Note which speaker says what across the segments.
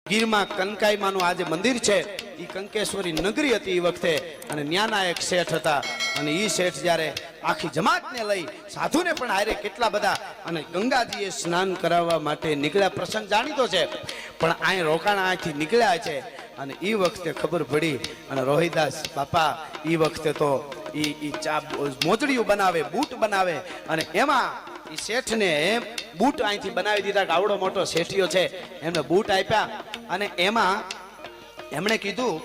Speaker 1: ગીરમાં કનકાઈમાનું આ જે મંદિર છે એ કંકેશ્વરી નગરી હતી એ વખતે, અને ન્યાના એક શેઠ હતા, અને એ શેઠ જ્યારે આખી જમાતને લઈ સાધુને પણ હારે કેટલા બધા અને ગંગાજીએ સ્નાન કરાવવા માટે નીકળ્યા. પ્રસંગ જાણીતો છે, પણ અહીં રોકાણા અહીંથી નીકળ્યા છે. અને એ વખતે ખબર પડી, અને રોહિદાસ બાપા એ વખતે તો એ ચા મોજડીઓ બનાવે, બૂટ બનાવે, અને એમાં એ શેઠને બૂટ અહીંથી બનાવી દીધા. આવડો મોટો શેઠિયો છે, એમને બૂટ આપ્યા, અને એમાં એમણે કીધું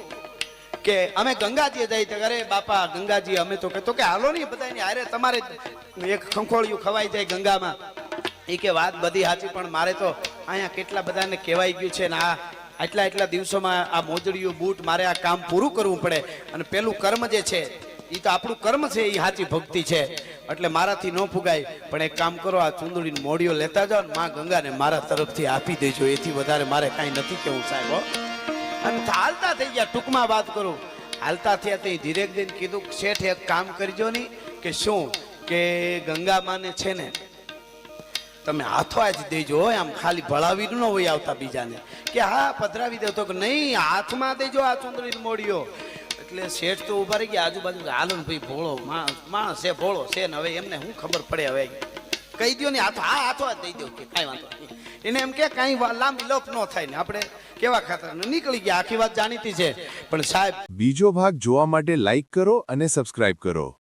Speaker 1: કે અમે ગંગાજીએ જઈ. અરે બાપા ગંગાજી અમે તો કહેતો કે હાલો નહીં બધાને હારે, તમારે એક ખંખોળિયું ખવાઈ જાય ગંગામાં. એ કે વાત બધી સાચી, પણ મારે તો અહીંયા કેટલા બધાને કહેવાઈ ગયું છે ને આ એટલા દિવસોમાં આ મોજડીયું બૂટ મારે આ કામ પૂરું કરવું પડે, અને પેલું કર્મ જે છે એ તો આપણું કર્મ છે, એ સાચી ભક્તિ છે, એટલે મારાથી ન ફુગાય. પણ એક કામ કરો, આ ચુંદડીની મોડીઓ લેતા જાઓ ને માં ગંગાને મારા તરફથી આપી દેજો, એથી વધારે મારે કાંઈ નથી કેવું સાહેબ. અને હાલતા થઈ ગયા, ટૂંકમાં વાત કરું, હાલતા થયા તે ધીરે ધીરે કીધું શેઠ એક કામ કરજો નહીં કે શું કે ગંગા માને છે ને તમે હાથો જ દેજો, આમ ખાલી ભળાવી ન હોય આવતા બીજાને. કે હા પધરાવી દો, તો કે નહીં હાથમાં દેજો આ ચુંદડીની મોડીઓ. એટલે શેઠ તો ઉભા રહી ગયા આજુબાજુ, હાલો ને ભાઈ ભોળો માણસ છે, ભોળો છે ને હવે એમને શું ખબર પડે, હવે કહી દો ને હાથો, હા હાથો જ દઈ દો કે કાંઈ વાંધો નહીં. એને એમ કે કાંઈ લાંબી લોપ ન થાય ને આપણે કેવા ખાતર નીકળી ગયા, આખી વાત જાણીતી છે. પણ સાહેબ
Speaker 2: બીજો ભાગ જોવા માટે લાઈક કરો અને સબસ્ક્રાઇબ કરો.